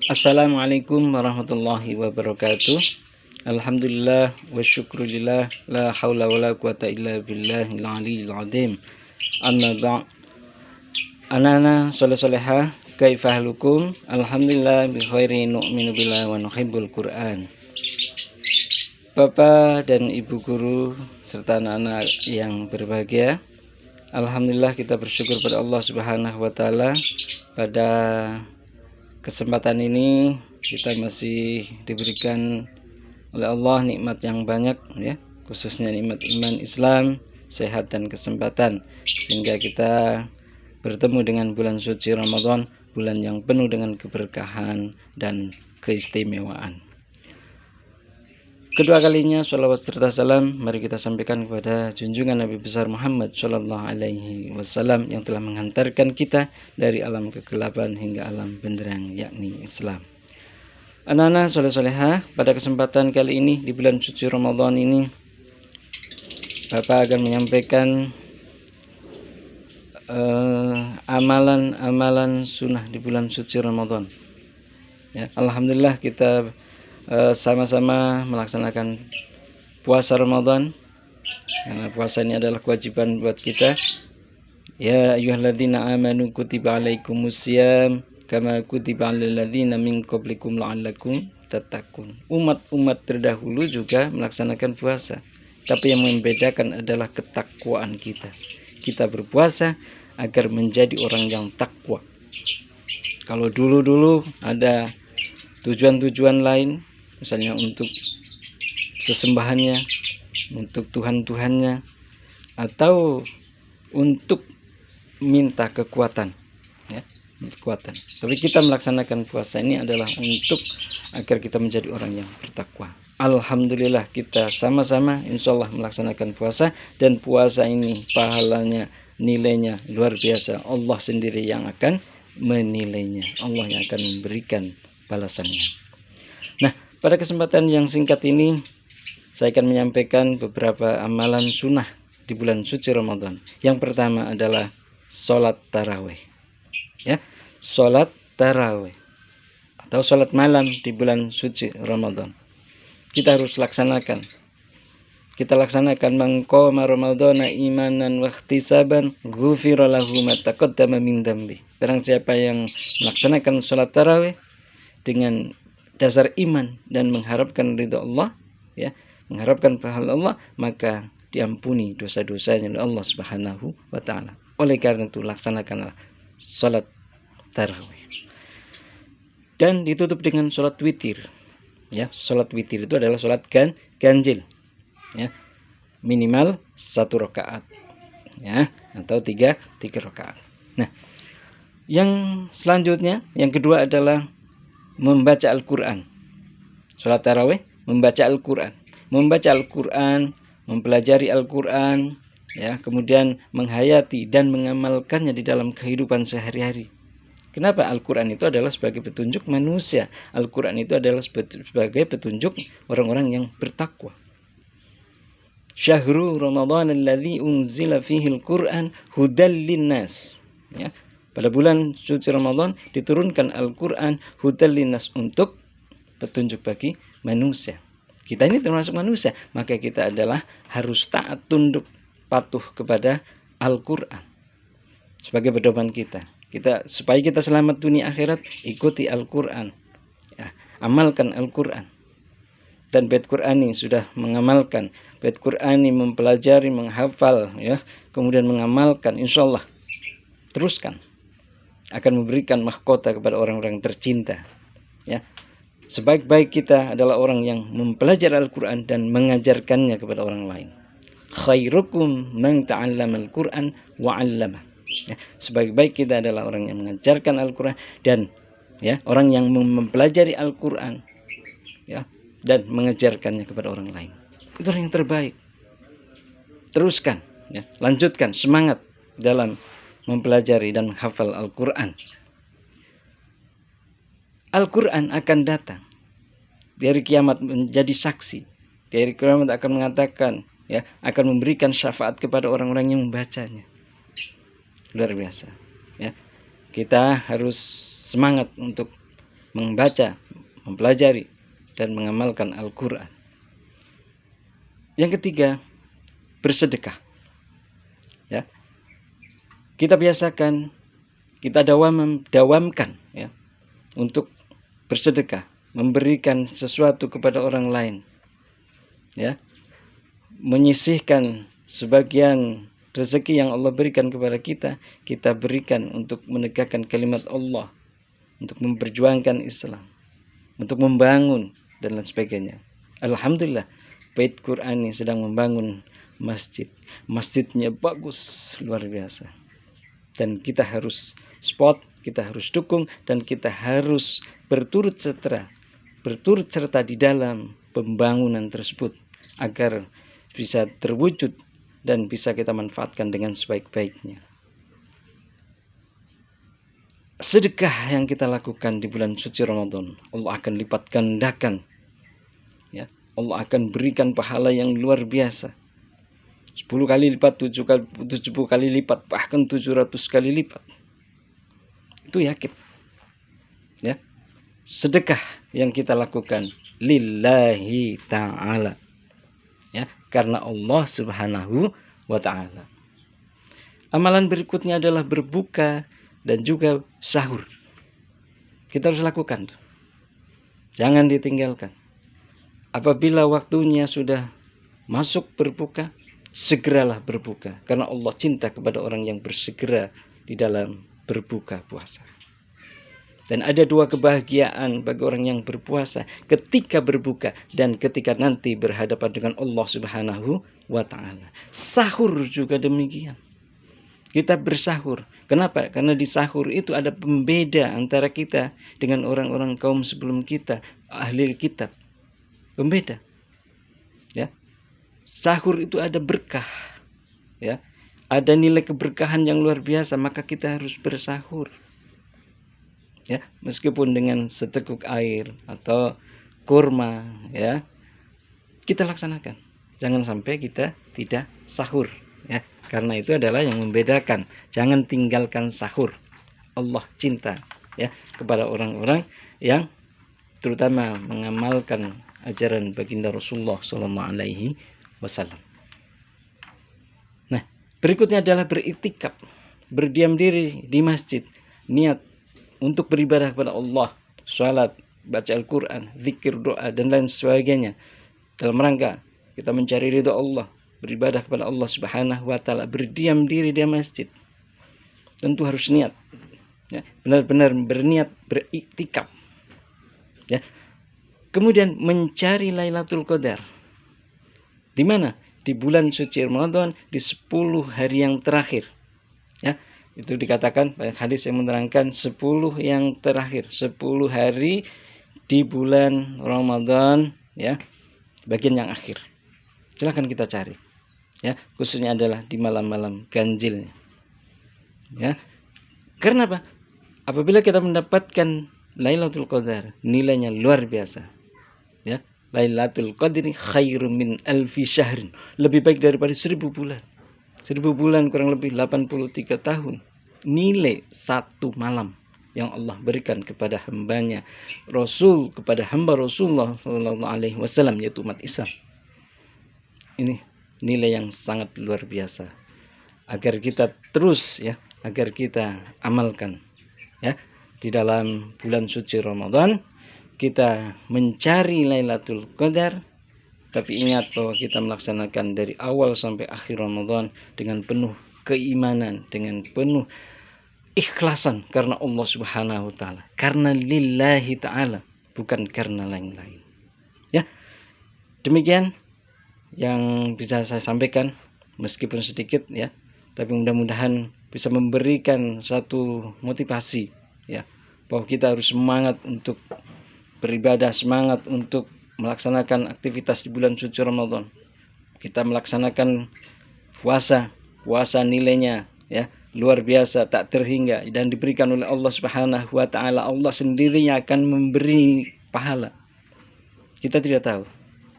Assalamualaikum warahmatullahi wabarakatuh. Alhamdulillah wa syukrulillah la haula wa la quwata illa billahil aliyil azim. Amma ba'd. Anana soleh-soleha kaifa halukum? Alhamdulillah bi khairi nu'minu billah wa nuhibbul Qur'an. Bapak dan Ibu guru serta anak-anak yang berbahagia, alhamdulillah kita bersyukur pada Allah Subhanahu wa taala. Pada kesempatan ini kita masih diberikan oleh Allah nikmat yang banyak, ya, khususnya nikmat iman Islam, sehat dan kesempatan, sehingga kita bertemu dengan bulan suci Ramadan, bulan yang penuh dengan keberkahan dan keistimewaan. Kedua kalinya sholawat serta salam mari kita sampaikan kepada junjungan Nabi besar Muhammad Shallallahu Alaihi Wasallam yang telah menghantarkan kita dari alam kegelapan hingga alam benderang, yakni Islam. Anak-anak soleh-soleha, pada kesempatan kali ini di bulan suci Ramadan ini, Bapak akan menyampaikan amalan-amalan sunnah di bulan suci Ramadan. Ya, alhamdulillah kita sama-sama melaksanakan puasa Ramadan, karena puasa ini adalah kewajiban buat kita. Ya ayyuhalladzina amanu kutiba alaikumusiyam kama kutiba alal ladzina min qablikum la'allakum tattaqun. Umat-umat terdahulu juga melaksanakan puasa, tapi yang membedakan adalah ketakwaan kita. Kita berpuasa agar menjadi orang yang takwa. Kalau dulu-dulu ada tujuan-tujuan lain, misalnya untuk sesembahannya, untuk Tuhan-Tuhannya, atau untuk minta kekuatan, ya, kekuatan. Tapi kita melaksanakan puasa ini adalah untuk agar kita menjadi orang yang bertakwa. Alhamdulillah kita sama-sama insyaallah melaksanakan puasa, dan puasa ini pahalanya, nilainya luar biasa. Allah sendiri yang akan menilainya, Allah yang akan memberikan balasannya. Nah, pada kesempatan yang singkat ini saya akan menyampaikan beberapa amalan sunnah di bulan suci Ramadan. Yang pertama adalah sholat tarawih, ya, sholat tarawih atau sholat malam di bulan suci Ramadan. Kita harus laksanakan. Kita laksanakan mangqama ramadhana imanan wa ihtisaban ghufira lahu ma taqaddama min dambi. Barang siapa yang melaksanakan sholat tarawih dengan dasar iman dan mengharapkan ridha Allah, ya, mengharapkan pahala Allah, maka diampuni dosa-dosanya oleh Allah Subhanahu wa taala. Oleh karena itu laksanakanlah salat tarawih. Dan ditutup dengan salat witir. Ya, salat witir itu adalah salat ganjil. Ya. Minimal 1 rakaat. Ya, atau 3 rakaat. Nah, yang selanjutnya, yang kedua adalah membaca Al-Quran. Sholat tarawih, membaca Al-Quran. Membaca Al-Quran, mempelajari Al-Quran, ya, kemudian menghayati dan mengamalkannya di dalam kehidupan sehari-hari. Kenapa? Al-Quran itu adalah sebagai petunjuk manusia. Al-Quran itu adalah sebagai petunjuk orang-orang yang bertakwa. Syahrul Ramadan alladzi unzila fihi al-Quran hudal linnas. Ya. Pada bulan suci Ramadan diturunkan Al-Quran hudal linnas, untuk petunjuk bagi manusia. Kita ini termasuk manusia, maka kita adalah harus taat, tunduk, patuh kepada Al-Quran sebagai pedoman kita. Supaya kita selamat dunia akhirat, ikuti Al-Quran, ya, amalkan Al-Quran. Dan bait Qur'ani sudah mengamalkan, bait Qur'ani mempelajari, menghafal, ya, kemudian mengamalkan, insyaallah teruskan, akan memberikan mahkota kepada orang-orang tercinta. Ya, sebaik-baik kita adalah orang yang mempelajari Al-Quran dan mengajarkannya kepada orang lain. Khairukum man ta'allama Al-Quran wa 'allama. Ya, sebaik-baik kita adalah orang yang mengajarkan Al-Quran dan, ya, orang yang mempelajari Al-Quran, ya, dan mengajarkannya kepada orang lain. Itu yang terbaik. Teruskan, ya, lanjutkan semangat dalam mempelajari dan menghafal Al-Quran. Al-Quran akan datang di hari kiamat menjadi saksi. Di hari kiamat akan mengatakan, ya, akan memberikan syafaat kepada orang-orang yang membacanya. Luar biasa, ya. Kita harus semangat untuk membaca, mempelajari, dan mengamalkan Al-Quran. Yang ketiga, bersedekah. Ya, kita biasakan, kita dawamkan ya untuk bersedekah, memberikan sesuatu kepada orang lain, ya, menyisihkan sebagian rezeki yang Allah berikan kepada kita, kita berikan untuk menegakkan kalimat Allah, untuk memperjuangkan Islam, untuk membangun dan lain sebagainya. Alhamdulillah, Bait Quran ini sedang membangun masjid. Masjidnya bagus, luar biasa. Dan kita harus support, kita harus dukung, dan kita harus berturut serta di dalam pembangunan tersebut agar bisa terwujud dan bisa kita manfaatkan dengan sebaik-baiknya. Sedekah yang kita lakukan di bulan suci Ramadan, Allah akan lipat gandakan. Ya, Allah akan berikan pahala yang luar biasa. 10 kali lipat, 70 kali lipat, bahkan 700 kali lipat. Itu yakin. Ya. Sedekah yang kita lakukan lillahi ta'ala. Ya, karena Allah Subhanahu wa ta'ala. Amalan berikutnya adalah berbuka dan juga sahur. Kita harus lakukan. Jangan ditinggalkan. Apabila waktunya sudah masuk berbuka, segeralah berbuka. Karena Allah cinta kepada orang yang bersegera di dalam berbuka puasa. Dan ada 2 kebahagiaan bagi orang yang berpuasa ketika berbuka dan ketika nanti berhadapan dengan Allah Subhanahu wa ta'ala. Sahur juga demikian. Kita bersahur. Kenapa? Karena di sahur itu ada pembeda antara kita dengan orang-orang kaum sebelum kita, ahli kitab. Pembeda. Ya. Sahur itu ada berkah. Ya. Ada nilai keberkahan yang luar biasa, maka kita harus bersahur. Ya, meskipun dengan seteguk air atau kurma, ya. Kita laksanakan. Jangan sampai kita tidak sahur, ya. Karena itu adalah yang membedakan. Jangan tinggalkan sahur. Allah cinta ya kepada orang-orang yang terutama mengamalkan ajaran baginda Rasulullah SAW. Nah, berikutnya adalah beriktikaf, berdiam diri di masjid, niat untuk beribadah kepada Allah, salat, baca Al-Quran, zikir, doa, dan lain sebagainya. Dalam rangka kita mencari ridha Allah, beribadah kepada Allah Subhanahu wa ta'ala, berdiam diri di masjid. Tentu harus niat. Ya, benar-benar berniat beriktikaf. Ya. Kemudian mencari Lailatul Qadar. Di mana? Di bulan suci Ramadan, di 10 hari yang terakhir. Ya, itu dikatakan banyak hadis yang menerangkan 10 yang terakhir, 10 hari di bulan Ramadan, ya, bagian yang akhir. Silakan kita cari. Ya, khususnya adalah di malam-malam ganjilnya. Ya. Karena apa? Apabila kita mendapatkan Lailatul Qadar, nilainya luar biasa. Ya, Lailatul Qadri khairum min alfi syahrin. Lebih baik daripada 1000 bulan. 1000 bulan kurang lebih 83 tahun. Nilai 1 malam yang Allah berikan kepada hambanya, Rasul, kepada hamba Rasulullah SAW, yaitu umat Islam. Ini nilai yang sangat luar biasa. Agar kita terus ya, agar kita amalkan ya di dalam bulan suci Ramadan, kita mencari Lailatul Qadar, tapi ingat bahwa kita melaksanakan dari awal sampai akhir Ramadan dengan penuh keimanan, dengan penuh ikhlasan karena Allah Subhanahu wa ta'ala, karena lillahi ta'ala, bukan karena lain-lain. Ya. Demikian yang bisa saya sampaikan, meskipun sedikit ya, tapi mudah-mudahan bisa memberikan satu motivasi ya, bahwa kita harus semangat untuk beribadah, semangat untuk melaksanakan aktivitas di bulan suci Ramadan. Kita melaksanakan puasa nilainya ya luar biasa, tak terhingga, dan diberikan oleh Allah Subhanahu wa ta'ala. Allah sendiri yang akan memberi pahala. Kita tidak tahu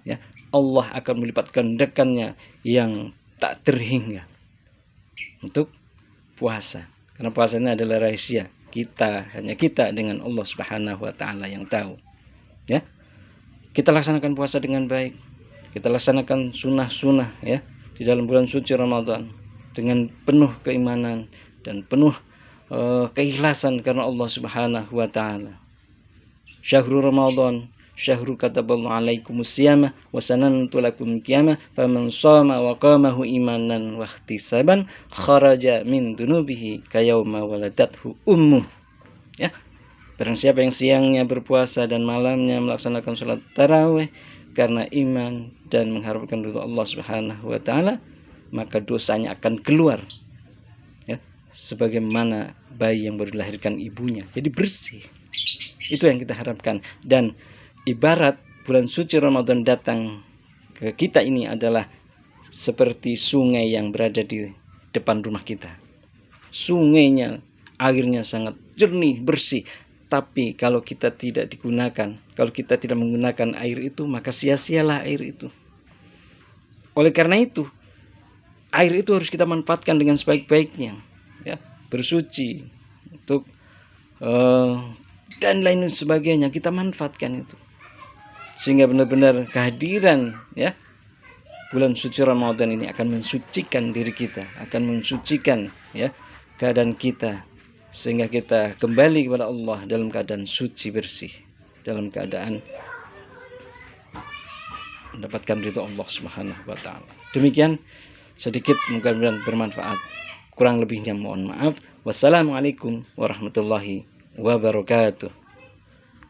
ya, Allah akan melipat gandakannya yang tak terhingga untuk puasa. Karena puasa ini adalah rahasia. hanya kita dengan Allah Subhanahu wa taala yang tahu. Ya. Kita laksanakan puasa dengan baik. Kita laksanakan sunnah-sunnah ya di dalam bulan suci Ramadan dengan penuh keimanan dan penuh keikhlasan karena Allah Subhanahu wa taala. Syahrul Ramadan syahru kataballahu alaikumus siyama wa sanantu lakum qiyamah faman shama wa qamahu imanan wa ihtisaban kharaja min dunubihi kayauma waladathu ummuh. Ya. Barang siapa yang siangnya berpuasa dan malamnya melaksanakan salat tarawih karena iman dan mengharapkan ridha Allah Subhanahu wa taala, maka dosanya akan keluar ya, sebagaimana bayi yang baru dilahirkan ibunya. Jadi bersih. Itu yang kita harapkan. Dan ibarat bulan suci Ramadan datang ke kita ini adalah seperti sungai yang berada di depan rumah kita. Sungainya airnya sangat jernih, bersih. Tapi kalau kita tidak digunakan, kalau kita tidak menggunakan air itu, maka sia-sialah air itu. Oleh karena itu, air itu harus kita manfaatkan dengan sebaik-baiknya, ya, bersuci untuk dan lain sebagainya, kita manfaatkan itu sehingga benar-benar kehadiran ya bulan suci Ramadan ini akan mensucikan diri kita, akan mensucikan ya keadaan kita, sehingga kita kembali kepada Allah dalam keadaan suci bersih, dalam keadaan mendapatkan ridho Allah Subhanahu wa taala. Demikian sedikit, mudah-mudahan bermanfaat. Kurang lebihnya mohon maaf. Wassalamualaikum warahmatullahi wabarakatuh.